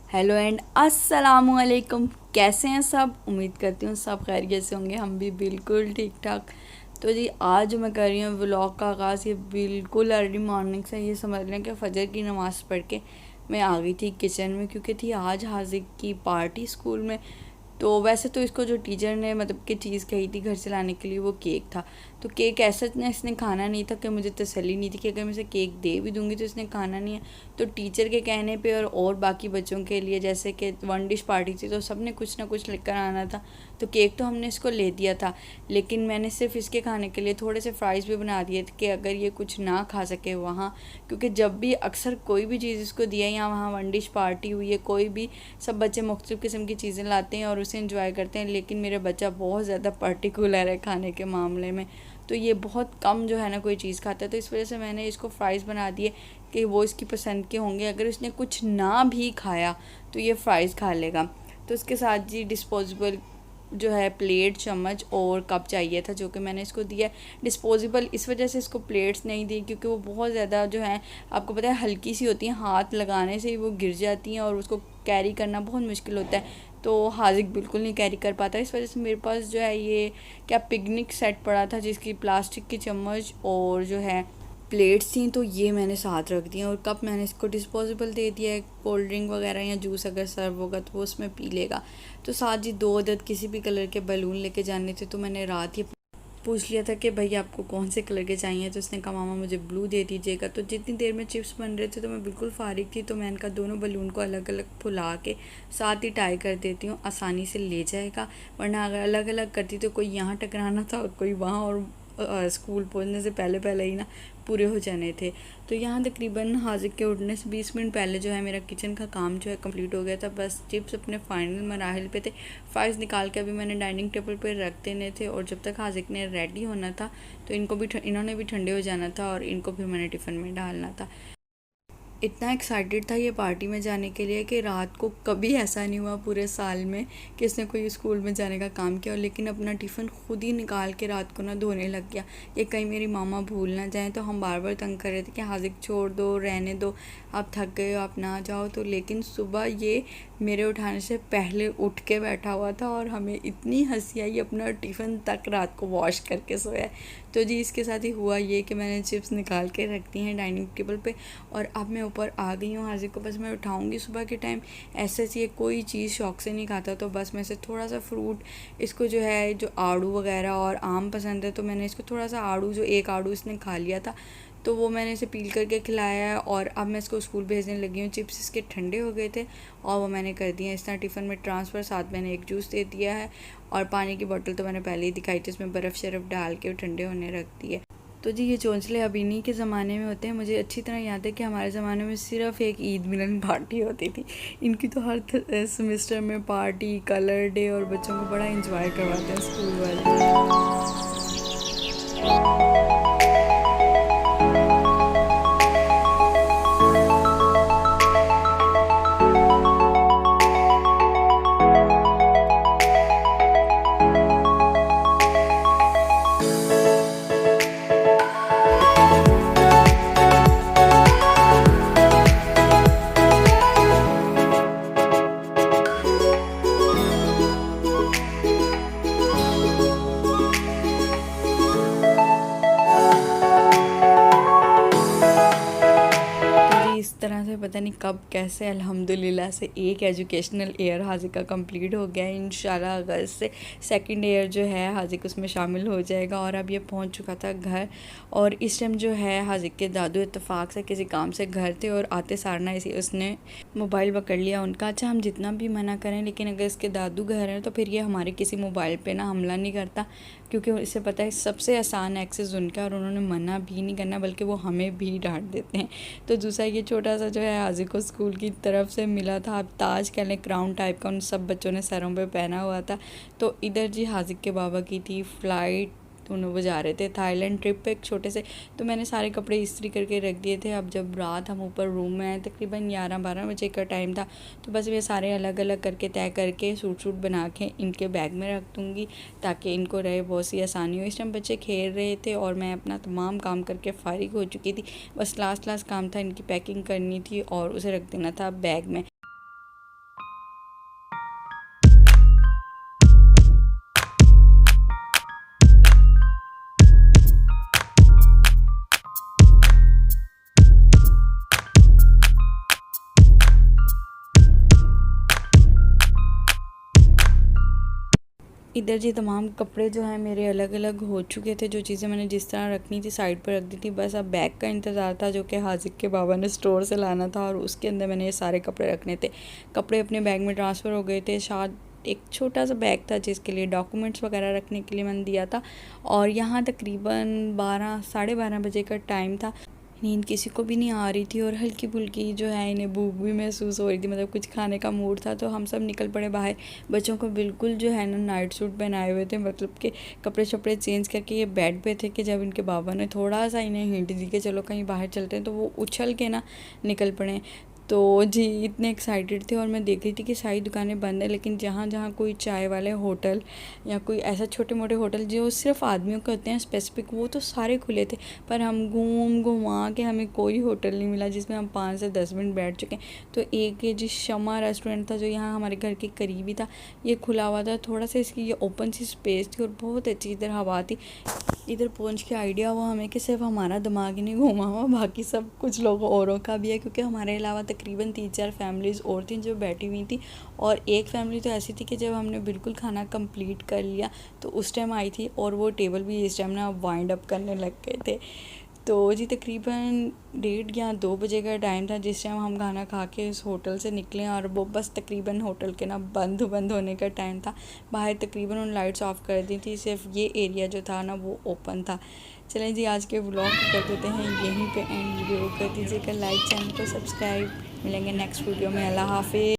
Hello and अस्सलामुअलैकुम। कैसे हैं सब? उम्मीद करती हूँ सब खैरियत से होंगे। हम भी बिल्कुल ठीक ठाक। तो जी आज जो मैं कर रही हूँ व्लॉग का आगाज़ ये बिल्कुल अर्ली मॉर्निंग से, ये समझ लें कि फ़जर की नमाज़ पढ़ के मैं आ गई थी किचन में, क्योंकि थी आज हाजिक की पार्टी स्कूल में। तो वैसे तो इसको जो टीचर ने मतलब कि चीज़ कही थी घर से लाने के लिए वो केक था। तो केक ऐसा इतना इसने खाना नहीं था कि मुझे तसल्ली नहीं थी कि अगर मैं इसे केक दे भी दूंगी तो इसने खाना नहीं है। तो टीचर के कहने पे और बाकी बच्चों के लिए, जैसे कि वन डिश पार्टी थी तो सब ने कुछ ना कुछ लेकर आना था, तो केक तो हमने इसको ले दिया था। लेकिन मैंने सिर्फ इसके खाने के लिए थोड़े से फ्राइज़ भी बना दिए थे कि अगर ये कुछ ना खा सके वहाँ, क्योंकि जब भी अक्सर कोई भी चीज़ इसको दिया या वहाँ वन डिश पार्टी हुई है कोई भी, सब बच्चे मुख्तलिफ़ किस्म की चीज़ें लाते हैं और उसे इंजॉय करते हैं। लेकिन मेरा बच्चा बहुत ज़्यादा पर्टिकुलर है खाने के मामले में, तो ये बहुत कम जो है ना कोई चीज़ खाता है। तो इस वजह से मैंने इसको फ़्राइज़ बना दिए कि वो इसकी पसंद के होंगे। अगर इसने कुछ ना भी खाया तो ये फ़्राइज़ खा लेगा। तो इसके साथ जी डिस्पोजेबल जो है प्लेट, चम्मच और कप चाहिए था, जो कि मैंने इसको दिया। डिस्पोजेबल इस वजह से इसको प्लेट्स नहीं दी क्योंकि वो बहुत ज़्यादा जो है आपको पता है हल्की सी होती हैं, हाथ लगाने से ही वो गिर जाती हैं और उसको कैरी करना बहुत मुश्किल होता है। तो हाजिक बिल्कुल नहीं कैरी कर पाता। इस वजह से मेरे पास जो है ये क्या पिकनिक सेट पड़ा था, जिसकी प्लास्टिक की चम्मच और जो है प्लेट्स थी, तो ये मैंने साथ रख दिया। और कप मैंने इसको डिस्पोजेबल दे दिया है, कोल्ड ड्रिंक वगैरह या जूस अगर सर्व होगा तो वो उसमें पी लेगा। तो साथ जी 2 अदद किसी भी कलर के बलून लेके जाने थे, तो मैंने रात ही पूछ लिया था कि भाई आपको कौन से कलर के चाहिए। तो उसने कहा मामा मुझे ब्लू दे दीजिएगा। तो जितनी देर में चिप्स बन रहे थे तो मैं बिल्कुल फारिग थी, तो मैंने कहा दोनों बलून को अलग अलग फुला के साथ ही टाई कर देती हूँ, आसानी से ले जाएगा। वरना अगर अलग अलग करती तो कोई यहाँ टकराना था और कोई वहाँ, और स्कूल पहुँचने से पहले पहले ही ना पूरे हो जाने थे। तो यहाँ तकरीबन हाजिक के उठने से 20 मिनट पहले जो है मेरा किचन का काम जो है कंप्लीट हो गया था। बस चिप्स अपने फाइनल मराहल पे थे, फ्राइज़ निकाल के अभी मैंने डाइनिंग टेबल पर रख देने थे। और जब तक हाजिक ने रेडी होना था तो इन्होंने भी ठंडे हो जाना था और इनको फिर मैंने टिफ़िन में डालना था। इतना एक्साइटेड था ये पार्टी में जाने के लिए कि रात को कभी ऐसा नहीं हुआ पूरे साल में कि इसने कोई स्कूल में जाने का काम किया। लेकिन अपना टिफ़िन खुद ही निकाल के रात को ना धोने लग गया। ये कहीं मेरी मामा भूल ना जाए। तो हम बार बार तंग कर रहे थे कि हाजिक छोड़ दो, रहने दो, आप थक गए हो, आप ना जाओ। तो लेकिन सुबह ये मेरे उठाने से पहले उठ के बैठा हुआ था और हमें इतनी हंसी आई, अपना टिफ़िन तक रात को वॉश करके सोया। तो जी इसके साथ ही हुआ ये कि मैंने चिप्स निकाल के रख दी हैं डाइनिंग टेबल पे और अब मैं ऊपर आ गई हूँ। हाजिक को बस मैं उठाऊँगी सुबह के टाइम। ऐसे ये कोई चीज़ शौक से नहीं खाता, तो बस मैं इसे थोड़ा सा फ्रूट, इसको जो है जो आड़ू वगैरह और आम पसंद है, तो मैंने इसको थोड़ा सा आड़ू, जो एक आड़ू इसने खा लिया था तो वो मैंने इसे पील करके खिलाया है। और अब मैं इसको स्कूल भेजने लगी हूँ। चिप्स इसके ठंडे हो गए थे और वो मैंने कर दिए इस तरह टिफ़िन में ट्रांसफ़र। साथ मैंने एक जूस दे दिया है और पानी की बोतल तो मैंने पहले ही दिखाई थी, इसमें बर्फ़ शर्फ़ डाल के ठंडे होने रख दिए। तो जी ये चोंचले अब इन्हीं के ज़माने में होते हैं। मुझे अच्छी तरह याद है कि हमारे ज़माने में सिर्फ़ एक ईद मिलन पार्टी होती थी। इनकी तो हर सेमेस्टर में पार्टी, कलर डे, और बच्चों को बड़ा इंजॉय करवाते हैं स्कूल वाले। इस तरह से पता नहीं कब कैसे अल्हम्दुलिल्लाह से एक एजुकेशनल ईयर हाजिक का कंप्लीट हो गया है। इंशाल्लाह अगस्त से सेकंड ईयर जो है हाजिक उसमें शामिल हो जाएगा। और अब ये पहुंच चुका था घर, और इस टाइम जो है हाजिक के दादू इत्तेफाक से किसी काम से घर थे और आते सारना इसी उसने मोबाइल पकड़ लिया उनका। अच्छा हम जितना भी मना करें, लेकिन अगर इसके दादू घर हैं तो फिर ये हमारे किसी मोबाइल पर ना हमला नहीं करता, क्योंकि इसे पता है सबसे आसान एक्सेस उनका, और उन्होंने मना भी नहीं करना बल्कि वो हमें भी डांट देते हैं। तो दूसरा ये छोटा सा जो है हाजिक को स्कूल की तरफ से मिला था, अब ताज कह लें, क्राउन टाइप का, उन सब बच्चों ने सरों पे पहना हुआ था। तो इधर जी हाजिक के बाबा की थी फ़्लाइट, दोनों वो जा रहे थे थाईलैंड ट्रिप पे एक छोटे से। तो मैंने सारे कपड़े इस्त्री करके रख दिए थे। अब जब रात हम ऊपर रूम में आए तकरीबन 11-12 बजे का टाइम था, तो बस ये सारे अलग अलग करके तय करके सूट बना के इनके बैग में रख दूँगी ताकि इनको रहे बहुत सी आसानी हो। इस टाइम बच्चे खेल रहे थे और मैं अपना तमाम काम करके फ़ारिग हो चुकी थी। बस लास्ट काम था, इनकी पैकिंग करनी थी और उसे रख देना था बैग में। इधर जी तमाम कपड़े जो हैं मेरे अलग अलग हो चुके थे। जो चीज़ें मैंने जिस तरह रखनी थी साइड पर रख दी थी। बस अब बैग का इंतज़ार था जो कि हाजिक के बाबा ने स्टोर से लाना था और उसके अंदर मैंने ये सारे कपड़े रखने थे। कपड़े अपने बैग में ट्रांसफ़र हो गए थे। शायद एक छोटा सा बैग था जिसके लिए डॉक्यूमेंट्स वगैरह रखने के लिए मैंने दिया था। और यहाँ तकरीबन 12 साढ़े 12 बजे का टाइम था। नींद किसी को भी नहीं आ रही थी और हल्की फुल्की जो है इन्हें भूख भी महसूस हो रही थी, मतलब कुछ खाने का मूड था। तो हम सब निकल पड़े बाहर। बच्चों को बिल्कुल जो है ना नाइट सूट पहनाए हुए थे, मतलब कि कपड़े शपड़े चेंज करके ये बेड पे थे कि जब इनके बाबा ने थोड़ा सा इन्हें हिंट दी कि चलो कहीं बाहर चलते हैं तो वो उछल के ना निकल पड़े। तो जी इतने एक्साइटेड थे और मैं देख रही थी कि सारी दुकानें बंद है, लेकिन जहाँ जहाँ कोई चाय वाले होटल या कोई ऐसा छोटे मोटे होटल जो सिर्फ आदमियों के होते हैं स्पेसिफिक, वो तो सारे खुले थे। पर हम घुमा के हमें कोई होटल नहीं मिला जिसमें हम 5 से 10 मिनट बैठ चुके। तो एक ये जो शमा रेस्टोरेंट था जो यहाँ हमारे घर के करीब ही था, ये खुला हुआ था। थोड़ा सा इसकी ये ओपन सी स्पेस थी और बहुत अच्छी इधर हवा थी। इधर पहुंच के आइडिया हुआ हमें कि सिर्फ हमारा दिमाग ही नहीं घूमा हुआ, बाकी सब कुछ लोगों औरों का भी है, क्योंकि हमारे अलावा तकरीबन 3-4 फैमिलीज़ और थी जो बैठी हुई थी। और एक फैमिली तो ऐसी थी कि जब हमने बिल्कुल खाना कंप्लीट कर लिया तो उस टाइम आई थी और वो टेबल भी इस टाइम ना वाइंड अप करने लग गए थे। तो जी तकरीबन 1:30 या 2 बजे का टाइम था जिस टाइम हम खाना खा के इस होटल से निकले। और वो बस तकरीबन होटल के ना बंद होने का टाइम था। बाहर तकरीबन उन लाइट्स ऑफ कर दी थी, सिर्फ ये एरिया जो था ना वो ओपन था। चलें जी आज के व्लॉग को कर देते हैं यहीं पे एंड। वीडियो कर दीजिएगा लाइक, चैनल को सब्सक्राइब। मिलेंगे नेक्स्ट वीडियो में। अल्लाह हाफिज़।